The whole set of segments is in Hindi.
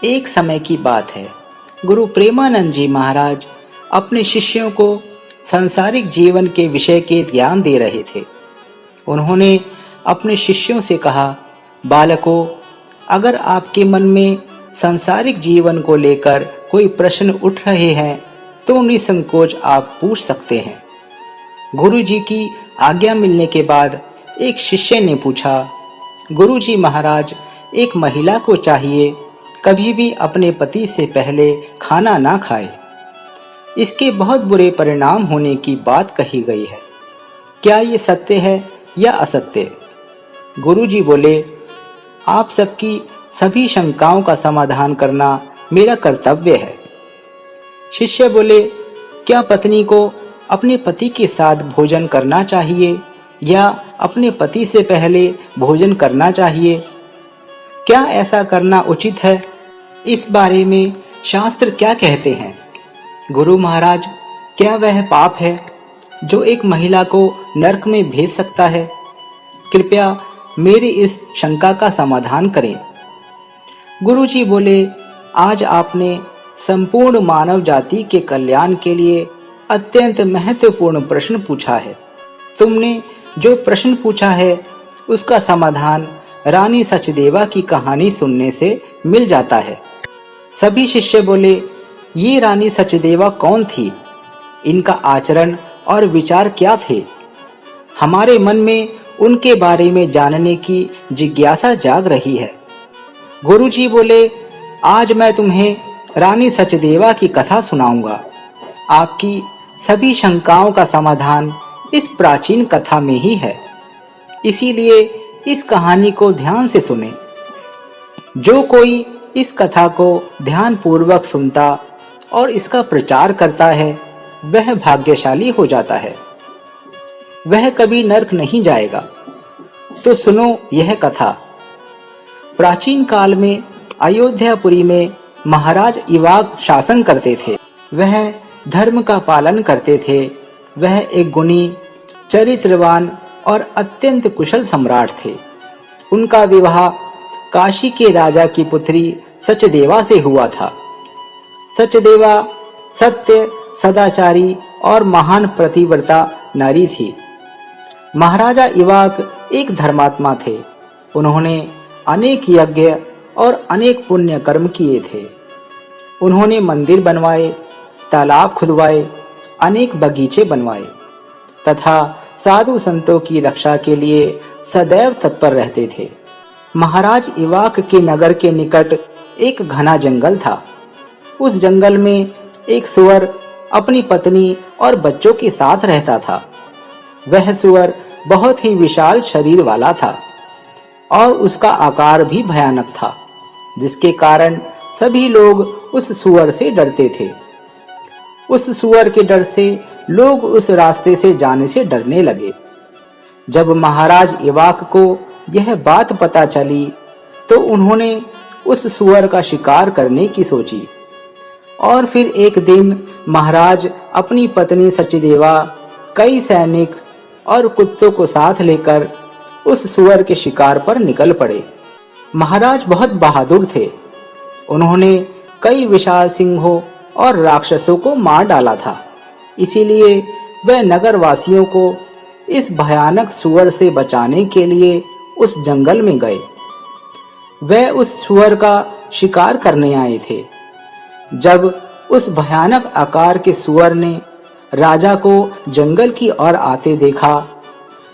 एक समय की बात है, गुरु प्रेमानंद जी महाराज अपने शिष्यों को सांसारिक जीवन के विषय के ज्ञान दे रहे थे। उन्होंने अपने शिष्यों से कहा, बालकों, अगर आपके मन में सांसारिक जीवन को लेकर कोई प्रश्न उठ रहे हैं तो निसंकोच आप पूछ सकते हैं। गुरु जी की आज्ञा मिलने के बाद एक शिष्य ने पूछा, गुरु जी महाराज, एक महिला को चाहिए कभी भी अपने पति से पहले खाना ना खाए। इसके बहुत बुरे परिणाम होने की बात कही गई है। क्या ये सत्य है या असत्य? गुरुजी बोले, आप सबकी सभी शंकाओं का समाधान करना मेरा कर्तव्य है। शिष्य बोले, क्या पत्नी को अपने पति के साथ भोजन करना चाहिए या अपने पति से पहले भोजन करना चाहिए? क्या ऐसा करना उचित है? इस बारे में शास्त्र क्या कहते हैं? गुरु महाराज, क्या वह पाप है जो एक महिला को नरक में भेज सकता है? कृपया मेरी इस शंका का समाधान करें। गुरुजी बोले, आज आपने संपूर्ण मानव जाति के कल्याण के लिए अत्यंत महत्वपूर्ण प्रश्न पूछा है। तुमने जो प्रश्न पूछा है उसका समाधान रानी सचदेवा की कहानी सुनने से मिल जाता है। सभी शिष्य बोले, ये रानी सचदेवा कौन थी? इनका आचरण और विचार क्या थे? हमारे मन में उनके बारे में जानने की जिज्ञासा जाग रही है। गुरुजी बोले, आज मैं तुम्हें रानी सचदेवा की कथा सुनाऊंगा। आपकी सभी शंकाओं का समाधान इस प्राचीन कथा में ही है, इसीलिए इस कहानी को ध्यान से सुने। जो कोई इस कथा को ध्यान पूर्वक सुनता और इसका प्रचार करता है वह भाग्यशाली हो जाता है, वह कभी नरक नहीं जाएगा। तो सुनो यह कथा। प्राचीन काल में अयोध्यापुरी में महाराज इवाक शासन करते थे। वह धर्म का पालन करते थे। वह एक गुणी, चरित्रवान और अत्यंत कुशल सम्राट थे। उनका विवाह काशी के राजा की पुत्री सचदेवा से हुआ था। सचदेवा सत्य, सदाचारी और महान प्रतिव्रता नारी थी। महाराजा इवाक एक धर्मात्मा थे। उन्होंने अनेक यज्ञ और अनेक पुण्य कर्म किए थे। उन्होंने मंदिर बनवाए, तालाब खुदवाए, अनेक बगीचे बनवाए तथा साधु संतों की रक्षा के लिए सदैव तत्पर रहते थे। महाराज इवाक के नगर के निकट एक घना जंगल था। उस जंगल में एक सुअर अपनी पत्नी और बच्चों के साथ रहता था। वह सुअर बहुत ही विशाल शरीर वाला था और उसका आकार भी भयानक था, जिसके कारण सभी लोग उस सुअर से डरते थे। उस सुअर के डर से लोग उस रास्ते से जाने से डरने लगे। जब महाराज इवाक को यह बात पता चली तो उन्होंने उस सुअर का शिकार करने की सोची और फिर एक दिन महाराज अपनी पत्नी सचदेवा, कई सैनिक और कुत्तों को साथ लेकर उस सुअर के शिकार पर निकल पड़े। महाराज बहुत बहादुर थे। उन्होंने कई विशाल सिंहों और राक्षसों को मार डाला था। इसीलिए वह नगर वासियों को इस भयानक सुअर से बचाने के लिए उस जंगल में गए। वह उस सुअर का शिकार करने आए थे। जब उस भयानक आकार के सुअर ने राजा को जंगल की ओर आते देखा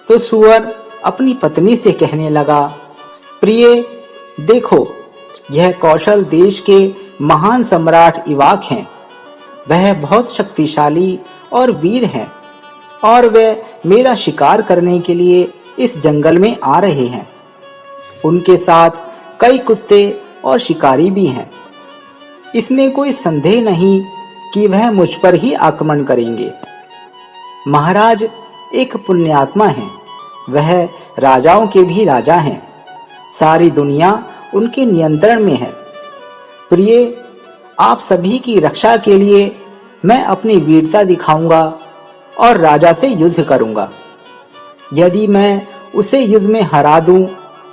तो सुअर अपनी पत्नी से कहने लगा, प्रिय, देखो, यह कौशल देश के महान सम्राट इवाक हैं। वह बहुत शक्तिशाली और वीर हैं और वे मेरा शिकार करने के लिए इस जंगल में आ रहे हैं। उनके साथ कई कुत्ते और शिकारी भी हैं। इसमें कोई संदेह नहीं कि वह मुझ पर ही आक्रमण करेंगे। महाराज एक पुण्यात्मा हैं। वह राजाओं के भी राजा हैं। सारी दुनिया उनके नियंत्रण में है। प्रिय, आप सभी की रक्षा के लिए मैं अपनी वीरता दिखाऊंगा और राजा से युद्ध करूंगा। यदि मैं उसे युद्ध में हरा दूं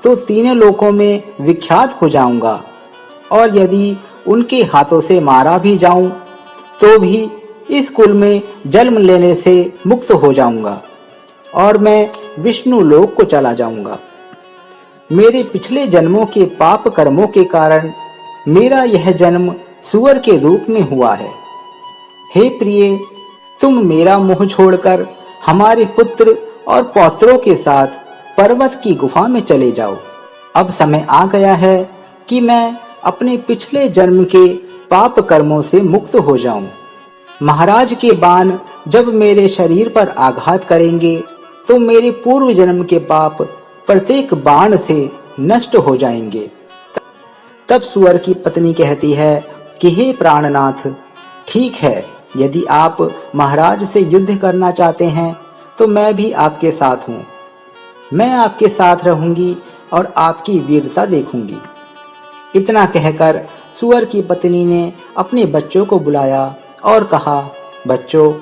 तो तीनों लोकों में विख्यात हो जाऊंगा और यदि उनके हाथों से मारा भी जाऊं तो भी इस कुल में जन्म लेने से मुक्त हो जाऊंगा और मैं विष्णु लोक को चला जाऊंगा। मेरे पिछले जन्मों के पाप कर्मों के कारण मेरा यह जन्म सुअर के रूप में हुआ है। हे प्रिय, तुम मेरा मोह छोड़कर हमारे पुत्र और पौत्रों के साथ पर्वत की गुफा में चले जाओ। अब समय आ गया है कि मैं अपने पिछले जन्म के पाप कर्मों से मुक्त हो जाऊं। महाराज के बाण जब मेरे शरीर पर आघात करेंगे तो मेरे पूर्व जन्म के पाप प्रत्येक बाण से नष्ट हो जाएंगे। तब सुअर की पत्नी कहती है कि हे प्राणनाथ, ठीक है, यदि आप महाराज से युद्ध करना चाहते हैं तो मैं भी आपके साथ हूँ। मैं आपके साथ रहूंगी और आपकी वीरता देखूंगी। इतना कहकर सुअर की पत्नी ने अपने बच्चों को बुलाया और कहा, बच्चों,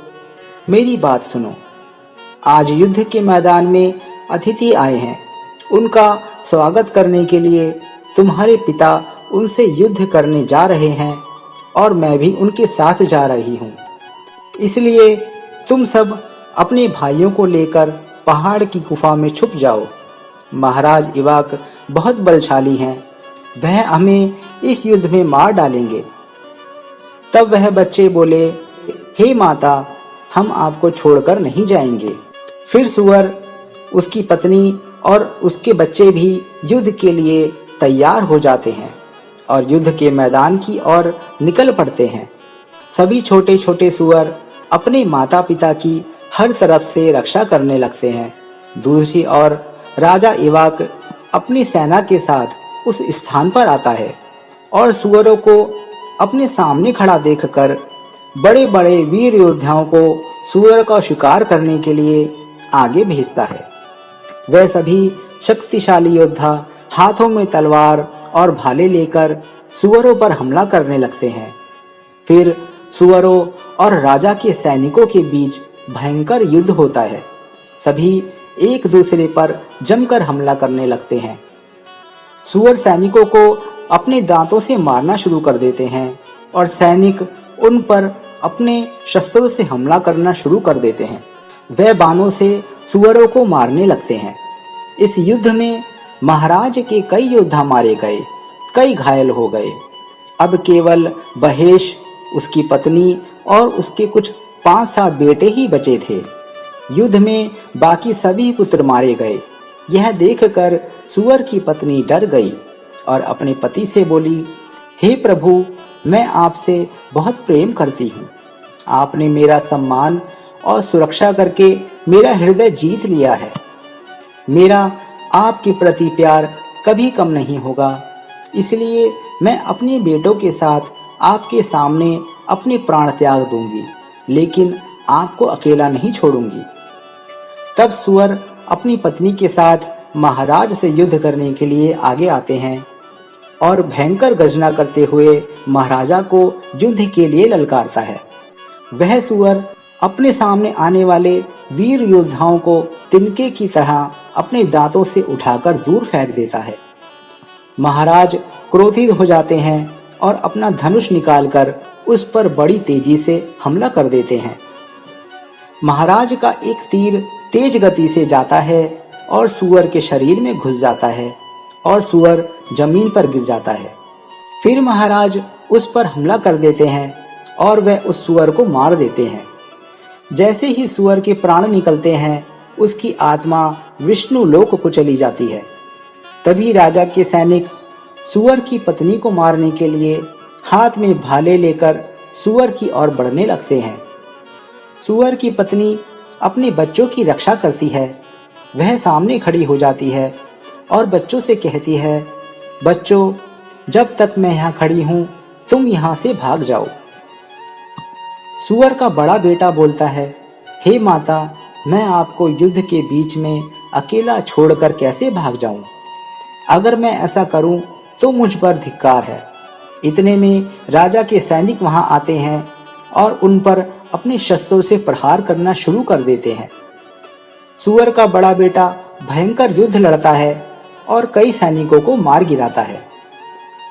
मेरी बात सुनो। आज युद्ध के मैदान में अतिथि आए हैं। उनका स्वागत करने के लिए तुम्हारे पिता उनसे युद्ध करने जा रहे हैं और मैं भी उनके साथ जा रही हूँ। इसलिए तुम सब अपने भाइयों को लेकर पहाड़ की गुफा में छुप जाओ। महाराज इवाक बहुत बलशाली हैं, वह हमें इस युद्ध में मार डालेंगे। तब वह बच्चे बोले, हे माता, हम आपको छोड़कर नहीं जाएंगे। फिर सुअर, उसकी पत्नी और उसके बच्चे भी युद्ध के लिए तैयार हो जाते हैं और युद्ध के मैदान की ओर निकल पड़ते हैं। सभी छोटे छोटे सुअर अपने माता पिता की हर तरफ से रक्षा करने लगते हैं। दूसरी ओर राजा इवाक अपनी सेना के साथ उस स्थान पर आता है और सुअरों को अपने सामने खड़ा देखकर बड़े बड़े वीर योद्धाओं को सुअर का शिकार करने के लिए आगे भेजता है। वह सभी शक्तिशाली योद्धा हाथों में तलवार और भाले लेकर सुअरों पर हमला करने लगते हैं। फिर सुअरों और राजा के सैनिकों के बीच भयंकर युद्ध होता है। सभी एक दूसरे पर जमकर हमला करने लगते हैं। सुअर सैनिकों को अपने दांतों से मारना शुरू कर देते हैं और सैनिक उन पर अपने शस्त्रों से हमला करना शुरू कर देते हैं। वह बाणों से सुअरों को मारने लगते हैं। इस युद्ध में महाराज के कई योद्धा मारे गए, कई घायल हो गए। अब केवल बहेश, उसकी पत्नी और उसके कुछ 5-7 बेटे ही बचे थे। युद्ध में बाकी सभी पुत्र मारे गए। यह देखकर सुअर की पत्नी डर गई और अपने पति से बोली, हे प्रभु, मैं आपसे बहुत प्रेम करती हूँ। आपने मेरा सम्मान और सुरक्षा करके मेरा हृदय जीत लिया है। मेरा आपके प्रति प्यार कभी कम नहीं होगा। इसलिए मैं अपने बेटों के साथ आपके सामने अपने प्राण त्याग दूंगी, लेकिन आपको अकेला नहीं छोड़ूंगी। तब सुअर अपनी पत्नी के साथ महाराज से युद्ध करने के लिए आगे आते हैं और भयंकर गर्जना करते हुए महाराजा को युद्ध के लिए ललकारता है। वह सुअर अपने सामने आने वाले वीर योद्धाओं को तिनके की तरह अपने दांतों से उठाकर दूर फेंक देता है। महाराज क्रोधित हो जाते हैं और अपना धनुष निकालकर उस पर बड़ी तेजी से हमला कर देते हैं। महाराज का एक तीर तेज गति से जाता है और सुअर के शरीर में घुस जाता है और सुअर जमीन पर गिर जाता है। फिर महाराज उस पर हमला कर देते हैं और वह उस सुअर को मार देते हैं। जैसे ही सुअर के प्राण निकलते हैं, उसकी आत्मा विष्णु लोक को चली जाती है। तभी राजा के सैनिक सुअर की पत्नी को मारने के लिए हाथ में भाले लेकर सुअर की ओर बढ़ने लगते हैं। सुअर की पत्नी अपने बच्चों की रक्षा करती है। वह सामने खड़ी हो जाती है और बच्चों से कहती है, बच्चों, जब तक मैं यहाँ खड़ी हूँ, तुम यहाँ से भाग जाओ। सुअर का बड़ा बेटा बोलता है, हे माता, मैं आपको युद्ध के बीच में अकेला छोड़कर कैसे भाग जाऊं? अगर मैं ऐसा करूं तो मुझ पर धिक्कार है। इतने में राजा के सैनिक वहां आते हैं और उन पर अपने शस्त्रों से प्रहार करना शुरू कर देते हैं। सुअर का बड़ा बेटा भयंकर युद्ध लड़ता है और कई सैनिकों को मार गिराता है।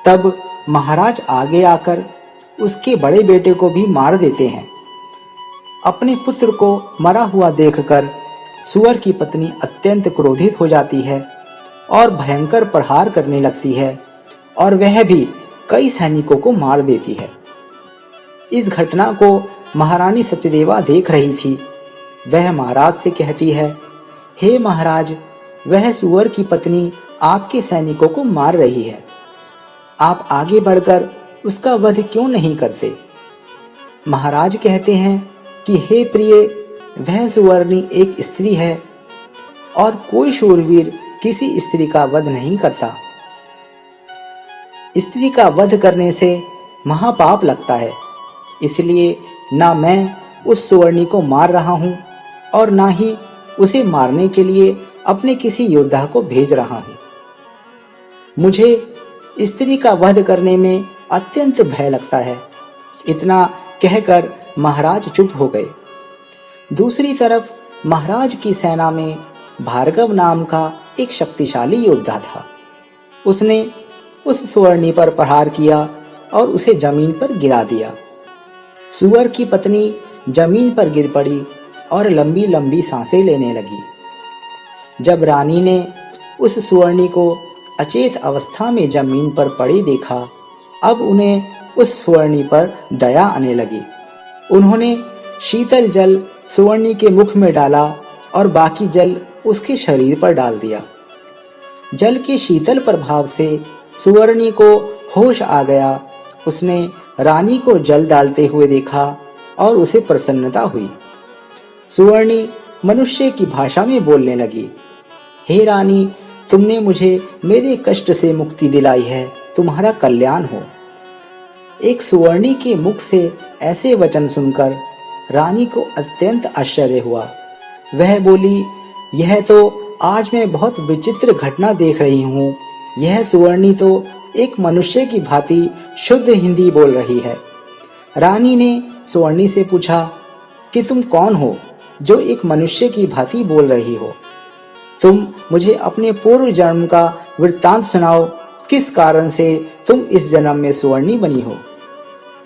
तब महाराज आगे आकर उसके बड़े बेटे को भी मार देते हैं। अपने पुत्र को मरा हुआ देखकर सुअर की पत्नी अत्यंत क्रोधित हो जाती है और भयंकर प्रहार करने लगती है और वह भी कई सैनिकों को मार देती है। इस घटना को महारानी सचदेवा देख रही थी। वह महाराज से कहती है, हे महाराज, वह सुअर की पत्नी आपके सैनिकों को मार रही है। आप आगे बढ़कर उसका वध क्यों नहीं करते? महाराज कहते हैं कि हे प्रिय, वह सुवर्णी एक स्त्री है और कोई शूरवीर किसी स्त्री का वध नहीं करता। स्त्री का वध करने से महापाप लगता है, इसलिए ना मैं उस सुवर्णी को मार रहा हूं और ना ही उसे मारने के लिए अपने किसी योद्धा को भेज रहा हूं। मुझे स्त्री का वध करने में अत्यंत भय लगता है। इतना कहकर महाराज चुप हो गए। दूसरी तरफ महाराज की सेना में भार्गव नाम का एक शक्तिशाली योद्धा था। उसने उस सुवर्णी पर प्रहार किया और उसे जमीन पर गिरा दिया। सुअर की पत्नी जमीन पर गिर पड़ी और लंबी लंबी सांसें लेने लगी। जब रानी ने उस सुवर्णी को अचेत अवस्था में जमीन पर पड़ी देखा, अब उन्हें उस सुवर्णी पर दया आने लगी। उन्होंने शीतल जल सुवर्णी के मुख में डाला और बाकी जल उसके शरीर पर डाल दिया। जल के शीतल प्रभाव से सुवर्णी को होश आ गया। उसने रानी को जल डालते हुए देखा और उसे प्रसन्नता हुई। सुवर्णी मनुष्य की भाषा में बोलने लगी, हे रानी, तुमने मुझे मेरे कष्ट से मुक्ति दिलाई है, तुम्हारा कल्याण हो। एक सुवर्णी के मुख से ऐसे वचन सुनकर रानी को अत्यंत आश्चर्य हुआ। वह बोली, यह तो आज मैं बहुत विचित्र घटना देख रही हूँ। यह सुवर्णी तो एक मनुष्य की भांति शुद्ध हिंदी बोल रही है। रानी ने सुवर्णी से पूछा कि तुम कौन हो जो एक मनुष्य की भांति बोल रही हो? तुम मुझे अपने पूर्व जन्म का वृत्तांत सुनाओ। किस कारण से तुम इस जन्म में सुवर्णी बनी हो?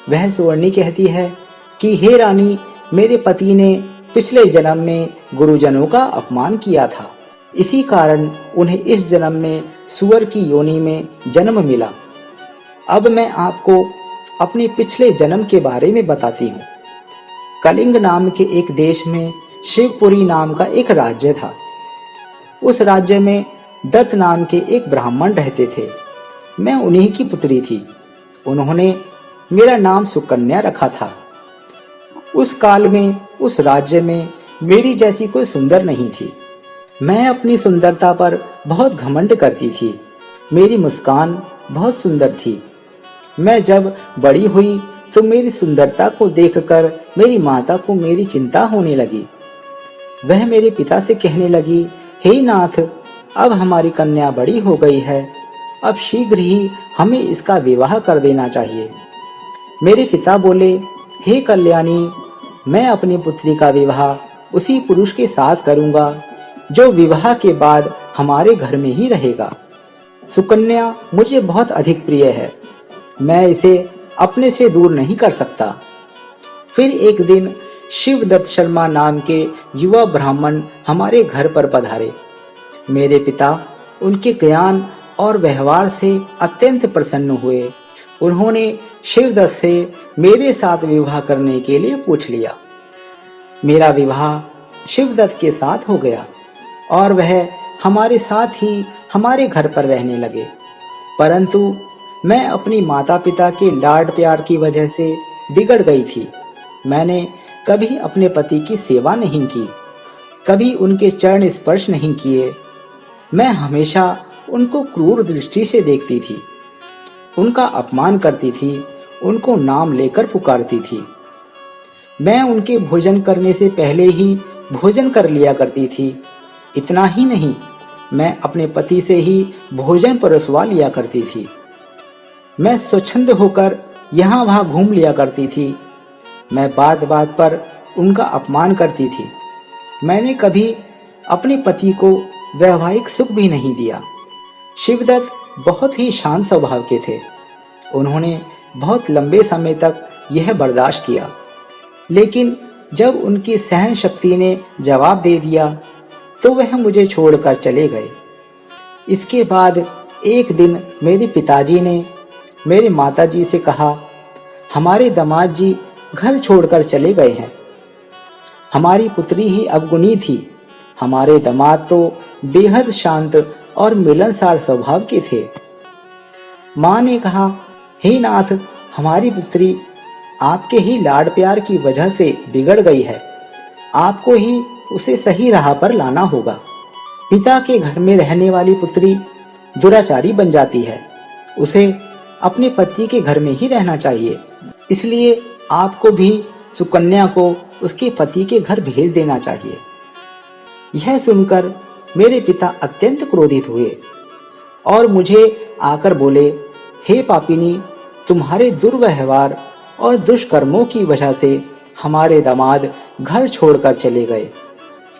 वह सुवर्णी कहती है कि हे रानी, मेरे पति ने पिछले जन्म में गुरुजनों का अपमान किया था, इसी कारण उन्हें इस जन्म में सुअर की योनि में जन्म मिला। अब मैं आपको अपने पिछले जन्म के बारे में बताती हूँ। कलिंग नाम के एक देश में शिवपुरी नाम का एक राज्य था। उस राज्य में दत्त नाम के एक ब्राह्मण रहते थे। मैं उन्हीं की पुत्री थी। उन्होंने मेरा नाम सुकन्या रखा था। उस काल में उस राज्य में मेरी जैसी कोई सुंदर नहीं थी। मैं अपनी सुंदरता पर बहुत घमंड करती थी। मेरी मुस्कान बहुत सुंदर थी। मैं जब बड़ी हुई तो मेरी सुंदरता को देखकर मेरी माता को मेरी चिंता होने लगी। वह मेरे पिता से कहने लगी, हे नाथ, अब हमारी कन्या बड़ी हो गई है, अब शीघ्र ही हमें इसका विवाह कर देना चाहिए। मेरे पिता बोले, हे कल्याणी, मैं अपनी पुत्री का विवाह उसी पुरुष के साथ करूंगा जो विवाह के बाद हमारे घर में ही रहेगा। सुकन्या मुझे बहुत अधिक प्रिय है, मैं इसे अपने से दूर नहीं कर सकता। फिर एक दिन शिवदत्त शर्मा नाम के युवा ब्राह्मण हमारे घर पर पधारे। मेरे पिता उनके ज्ञान और व्यवहार से अत्यंत प्रसन्न हुए। उन्होंने शिवदत्त से मेरे साथ विवाह करने के लिए पूछ लिया। मेरा विवाह शिवदत्त के साथ हो गया और वह हमारे साथ ही हमारे घर पर रहने लगे। परंतु मैं अपनी माता पिता के लाड प्यार की वजह से बिगड़ गई थी। मैंने कभी अपने पति की सेवा नहीं की, कभी उनके चरण स्पर्श नहीं किए। मैं हमेशा उनको क्रूर दृष्टि से देखती थी, उनका अपमान करती थी, उनको नाम लेकर पुकारती थी। मैं उनके भोजन करने से पहले ही भोजन कर लिया करती थी। इतना ही नहीं, मैं अपने पति से ही भोजन परसवा लिया करती थी। मैं स्वच्छंद होकर यहाँ वहाँ घूम लिया करती थी। मैं बात बात पर उनका अपमान करती थी। मैंने कभी अपने पति को वैवाहिक सुख भी नहीं दिया। शिवदत्त बहुत ही शांत स्वभाव के थे। उन्होंने बहुत लंबे समय तक यह बर्दाश्त किया, लेकिन जब उनकी सहन शक्ति ने जवाब दे दिया तो वह मुझे छोड़कर चले गए। इसके बाद एक दिन मेरे पिताजी ने मेरे माताजी से कहा, हमारे दामाद जी घर छोड़कर चले गए हैं। हमारी पुत्री ही अवगुणी थी, हमारे दामाद तो बेहद शांत और मिलनसार स्वभाव के थे। माँ ने कहा, हे नाथ, हमारी पुत्री आपके ही लाड प्यार की वजह से बिगड़ गई है, आपको ही उसे सही राह पर लाना होगा। पिता के घर में रहने वाली पुत्री दुराचारी बन जाती है, उसे अपने पति के घर में ही रहना चाहिए। इसलिए आपको भी सुकन्या को उसके पति के घर भेज देना चाहिए। यह सुनकर मेरे पिता अत्यंत क्रोधित हुए और मुझे आकर बोले, हे पापिनी, तुम्हारे दुर्व्यवहार और दुष्कर्मों की वजह से हमारे दामाद घर छोड़कर चले गए,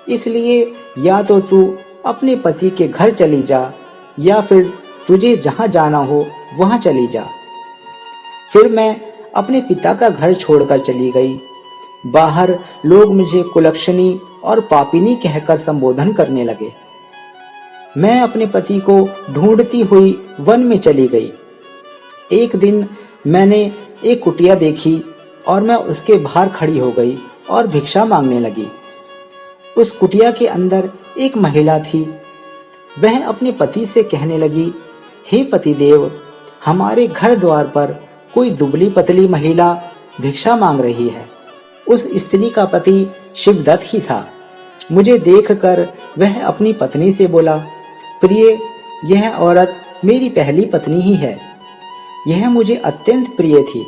इसलिए या तो तू अपने पति के घर चली जा या फिर तुझे जहां जाना हो वहां चली जा। फिर मैं अपने पिता का घर छोड़कर चली गई। बाहर लोग मुझे कुलक्षणी और पापिनी कहकर संबोधन करने लगे। मैं अपने पति को ढूंढती हुई वन में चली गई। एक दिन मैंने एक कुटिया देखी और मैं उसके बाहर खड़ी हो गई और भिक्षा मांगने लगी। उस कुटिया के अंदर एक महिला थी। वह अपने पति से कहने लगी, हे पतिदेव, हमारे घर द्वार पर कोई दुबली पतली महिला भिक्षा मांग रही है। उस स्त्री का पति शिवदत्त ही था। मुझे देखकर वह अपनी पत्नी से बोला, प्रिय, यह औरत मेरी पहली पत्नी ही है। यह मुझे अत्यंत प्रिय थी,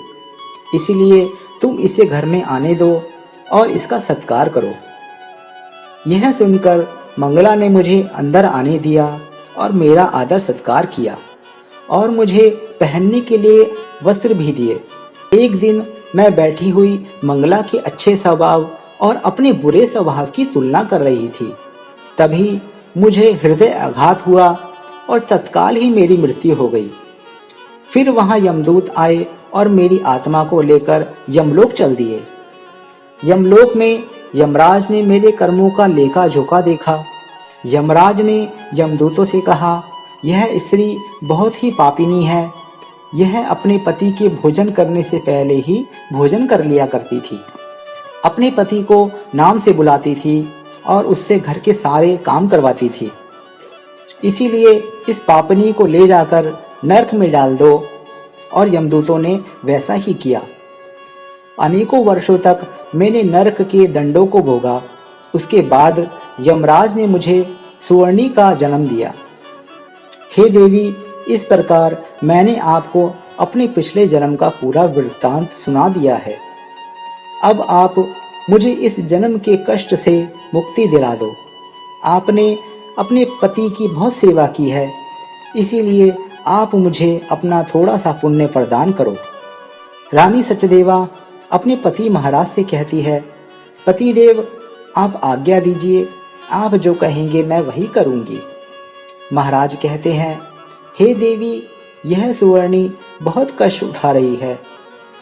इसलिए तुम इसे घर में आने दो और इसका सत्कार करो। यह सुनकर मंगला ने मुझे अंदर आने दिया और मेरा आदर सत्कार किया और मुझे पहनने के लिए वस्त्र भी दिए। एक दिन मैं बैठी हुई मंगला के अच्छे स्वभाव और अपने बुरे स्वभाव की तुलना कर रही थी। तभी मुझे हृदय आघात हुआ और तत्काल ही मेरी मृत्यु हो गई। फिर वहां यमदूत आए और मेरी आत्मा को लेकर यमलोक चल दिए। यमलोक में यमराज ने मेरे कर्मों का लेखा जोखा देखा। यमराज ने यमदूतों से कहा, यह स्त्री बहुत ही पापिनी है। यह अपने पति के भोजन करने से पहले ही भोजन कर लिया करती थी, अपने पति को नाम से बुलाती थी और उससे घर के सारे काम करवाती थी। इसीलिए इस पापनी को ले जाकर नरक में डाल दो। और यमदूतों ने वैसा ही किया। अनेकों वर्षों तक मैंने नरक के दंडों को भोगा। उसके बाद यमराज ने मुझे सुवर्णी का जन्म दिया। हे देवी, इस प्रकार मैंने आपको अपने पिछले जन्म का पूरा वृत्तांत सुना दिया है। अब आप मुझे इस जन्म के कष्ट से मुक्ति दिला दो। आपने अपने पति की बहुत सेवा की है, इसीलिए आप मुझे अपना थोड़ा सा पुण्य प्रदान करो। रानी सचदेवा अपने पति महाराज से कहती है, पतिदेव, आप आज्ञा दीजिए, आप जो कहेंगे मैं वही करूंगी। महाराज कहते हैं, हे देवी, यह सुवर्णी बहुत कष्ट उठा रही है,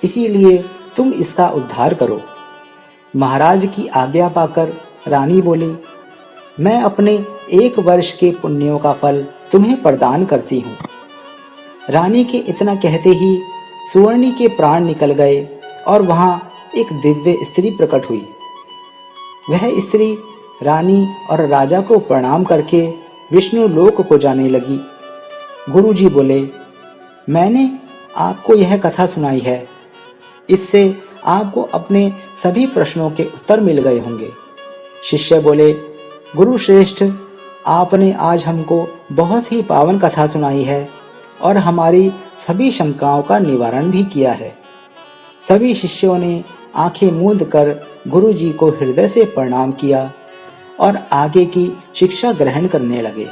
इसीलिए तुम इसका उद्धार करो। महाराज की आज्ञा पाकर रानी बोली, मैं अपने 1 वर्ष के पुण्यों का फल तुम्हें प्रदान करती हूँ। रानी के इतना कहते ही सुवर्णी के प्राण निकल गए और वहां एक दिव्य स्त्री प्रकट हुई। वह स्त्री रानी और राजा को प्रणाम करके विष्णु लोक को जाने लगी। गुरुजी बोले, मैंने आपको यह कथा सुनाई है, इससे आपको अपने सभी प्रश्नों के उत्तर मिल गए होंगे। शिष्य बोले, गुरु श्रेष्ठ, आपने आज हमको बहुत ही पावन कथा सुनाई है और हमारी सभी शंकाओं का निवारण भी किया है। सभी शिष्यों ने आंखें मूंद कर गुरुजी को हृदय से प्रणाम किया और आगे की शिक्षा ग्रहण करने लगे।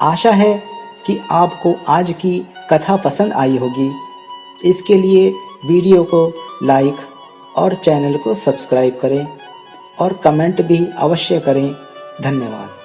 आशा है कि आपको आज की कथा पसंद आई होगी। इसके लिए वीडियो को लाइक और चैनल को सब्सक्राइब करें और कमेंट भी अवश्य करें। धन्यवाद।